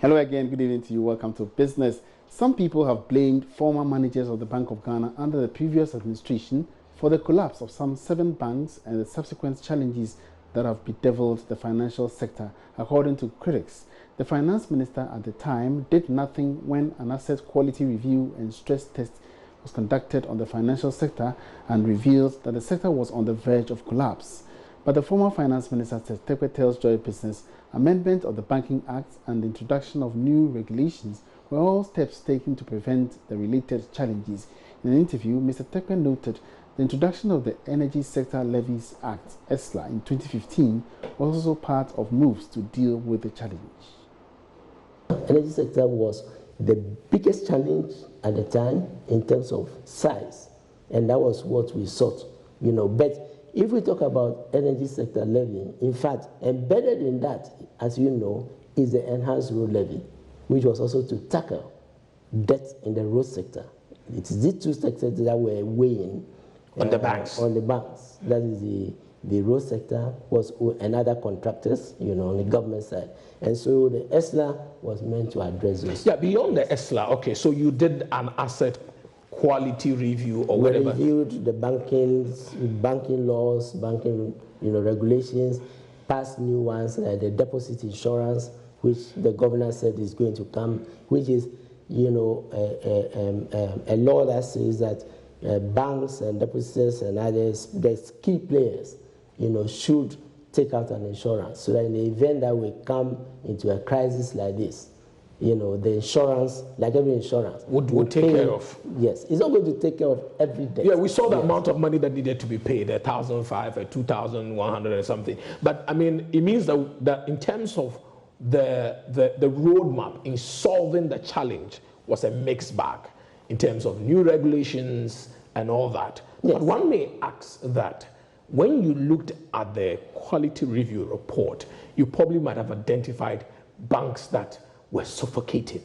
Hello again, good evening to you. Welcome to Business. Some people have blamed former managers of the Bank of Ghana under the previous administration for the collapse of some 7 banks and the subsequent challenges that have bedeviled the financial sector, according to critics. The finance minister at the time did nothing when an asset quality review and stress test was conducted on the financial sector and revealed that the sector was on the verge of collapse. But the former finance minister, Seth Terkper, tells Joy Business amendment of the Banking Act and the introduction of new regulations were all steps taken to prevent the related challenges. In an interview, Mr. Terkper noted the introduction of the Energy Sector Levies Act, ESLA, in 2015 was also part of moves to deal with the challenge. Energy sector was the biggest challenge at the time in terms of size, and that was what we sought, But if we talk about energy sector levy, in fact, embedded in that, as you know, is the enhanced road levy, which was also to tackle debt in the road sector. It is these two sectors that were weighing on the banks. On the banks. That is the road sector was and other contractors, on the government side. And so the ESLA was meant to address this. Yeah, beyond the ESLA, okay, so you did an asset quality review or whatever. We reviewed the banking laws, banking regulations, passed new ones, the deposit insurance, which the governor said is going to come, which is a law that says that banks and depositors and others, the key players, should take out an insurance so that in the event that we come into a crisis like this, the insurance, like every insurance, would take care of. Yes, it's not going to take care of every debt. Yeah, we saw the amount of money that needed to be paid, 1,500, 2,100 or something. But I mean, it means that in terms of the roadmap in solving the challenge was a mixed bag in terms of new regulations and all that. Yes. But one may ask that when you looked at the quality review report, you probably might have identified banks that were suffocating,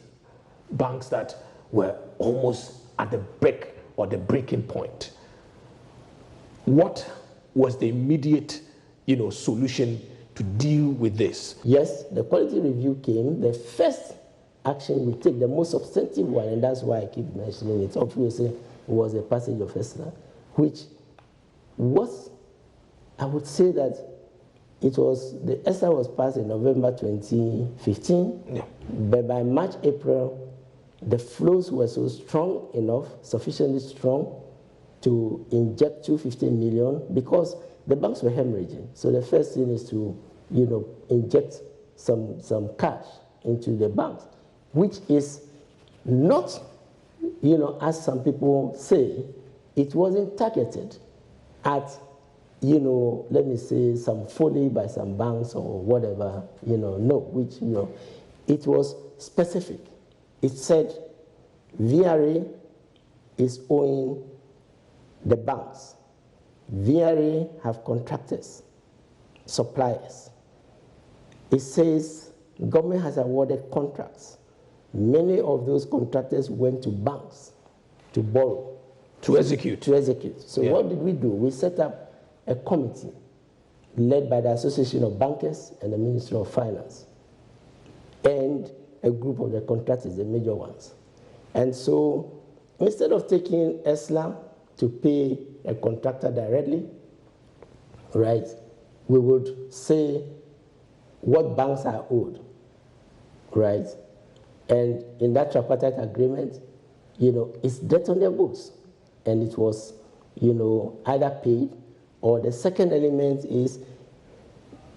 banks that were almost at the break or the breaking point. What was the immediate, solution to deal with this? Yes, the quality review came. The first action we take, the most substantive one, and that's why I keep mentioning it, obviously, was the passage of ESLA, which was, I would say that the ESLA was passed in November 2015, yeah. But by March, April, the flows were so strong enough, sufficiently strong, to inject 250 million because the banks were hemorrhaging. So the first thing is to, inject some cash into the banks, which is not, as some people say, it wasn't targeted at let me say some folly by some banks or whatever, it was specific. It said VRA is owing the banks. VRA have contractors, suppliers. It says government has awarded contracts. Many of those contractors went to banks to borrow. To execute. So yeah. What did we do? We set up a committee led by the Association of Bankers and the Ministry of Finance and a group of the contractors, the major ones. And so instead of taking ESLA to pay a contractor directly, right, we would say what banks are owed, right? And in that tripartite agreement, it's debt on their books. And it was, either paid, or the second element is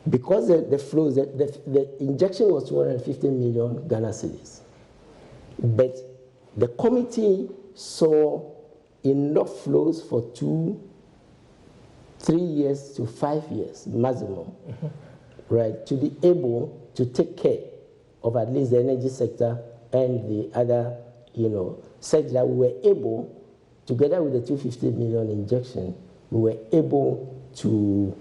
because the flows, the injection was 250 million Ghana cedis. But the committee saw enough flows for 3 years to 5 years maximum, right, to be able to take care of at least the energy sector and the other, sector that we were able, together with the 250 million injection, we were able to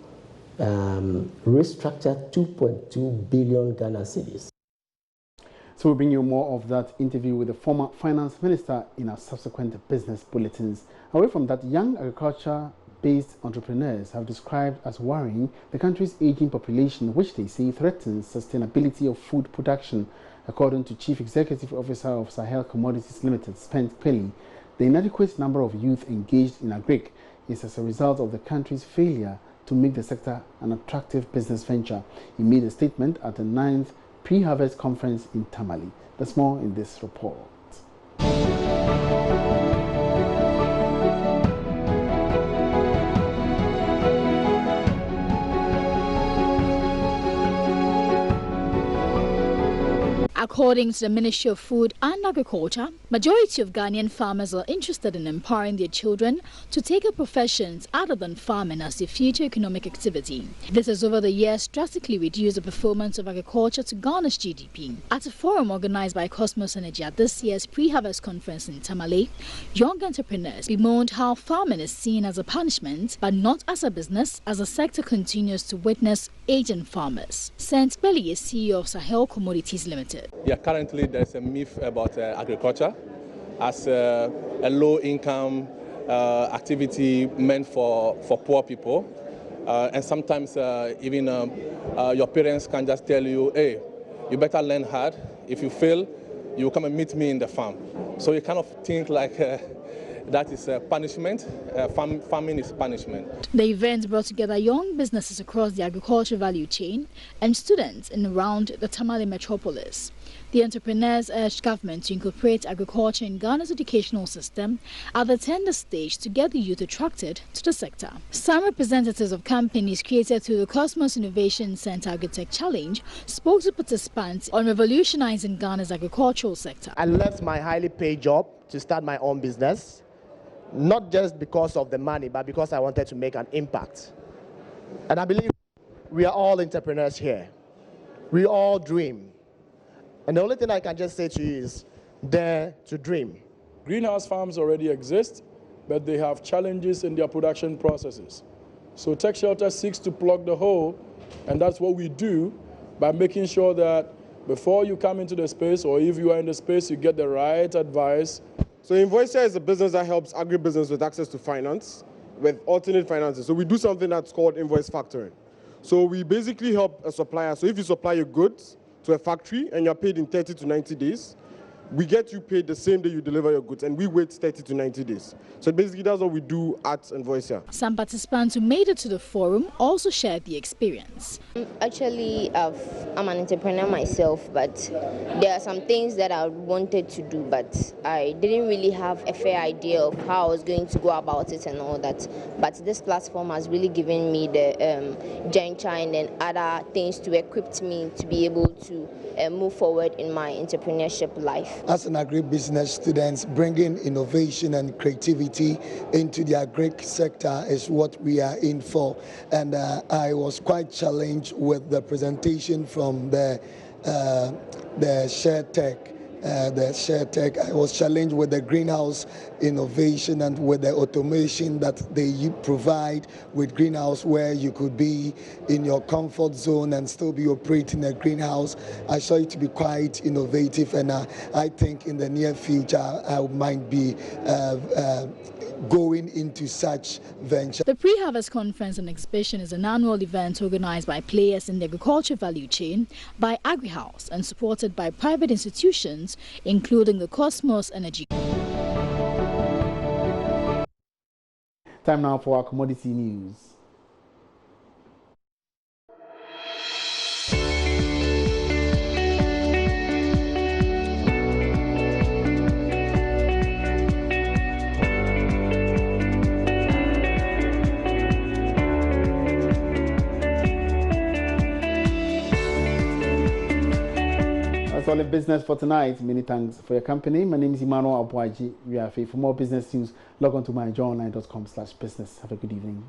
restructure 2.2 billion Ghana cedis. So we'll bring you more of that interview with the former finance minister in our subsequent business bulletins. Away from that, young agriculture-based entrepreneurs have described as worrying the country's aging population, which they say threatens sustainability of food production. According to Chief Executive Officer of Sahel Commodities Limited, Seth Terkper, the inadequate number of youth engaged in agric is as a result of the country's failure to make the sector an attractive business venture. He made a statement at the 9th pre-harvest conference in Tamale. There's more in this report. According to the Ministry of Food and Agriculture, majority of Ghanaian farmers are interested in empowering their children to take up professions other than farming as their future economic activity. This has over the years drastically reduced the performance of agriculture to Ghana's GDP. At a forum organized by Cosmos Energy at this year's pre-harvest conference in Tamale, young entrepreneurs bemoaned how farming is seen as a punishment but not as a business, as the sector continues to witness aging farmers. Seth Terkper is CEO of Sahel Commodities Limited. Yeah, currently there's a myth about agriculture as a low-income activity meant for poor people. And sometimes even your parents can just tell you, hey, you better learn hard. If you fail, you come and meet me in the farm. So you kind of think like that is punishment. Farming is punishment. The event brought together young businesses across the agriculture value chain and students in and around the Tamale metropolis. The entrepreneurs urged government to incorporate agriculture in Ghana's educational system at the tender stage to get the youth attracted to the sector. Some representatives of companies created through the Cosmos Innovation Center Agritech Challenge spoke to participants on revolutionizing Ghana's agricultural sector. I left my highly paid job to start my own business, not just because of the money, but because I wanted to make an impact. And I believe we are all entrepreneurs here. We all dream. And the only thing I can just say to you is dare to dream. Greenhouse farms already exist, but they have challenges in their production processes. So Tech Shelter seeks to plug the hole, and that's what we do by making sure that before you come into the space, or if you are in the space, you get the right advice. So Invoicer is a business that helps agribusiness with access to finance, with alternate finances. So we do something that's called invoice factoring. So we basically help a supplier. So if you supply your goods to a factory and you're paid in 30 to 90 days, we get you paid the same day you deliver your goods, and we wait 30 to 90 days. So basically that's what we do at Invoicer. Some participants who made it to the forum also shared the experience. Actually, I'm an entrepreneur myself, but there are some things that I wanted to do, but I didn't really have a fair idea of how I was going to go about it and all that. But this platform has really given me the juncture and then other things to equip me to be able to move forward in my entrepreneurship life. As an agribusiness student, bringing innovation and creativity into the agric sector is what we are in for. And I was quite challenged with the presentation from the Share Tech. I was challenged with the greenhouse innovation and with the automation that they provide with greenhouse, where you could be in your comfort zone and still be operating a greenhouse. I saw it to be quite innovative, and I think in the near future I might be going into such venture. The pre-harvest conference and exhibition is an annual event organized by players in the agriculture value chain, by AgriHouse, and supported by private institutions, including the Cosmos Energy. Time now for our commodity news. That's all in business for tonight. Many thanks for your company. My name is Emmanuel Abuaji. We are for more business news. Log on to myjoyonline.com/business. Have a good evening.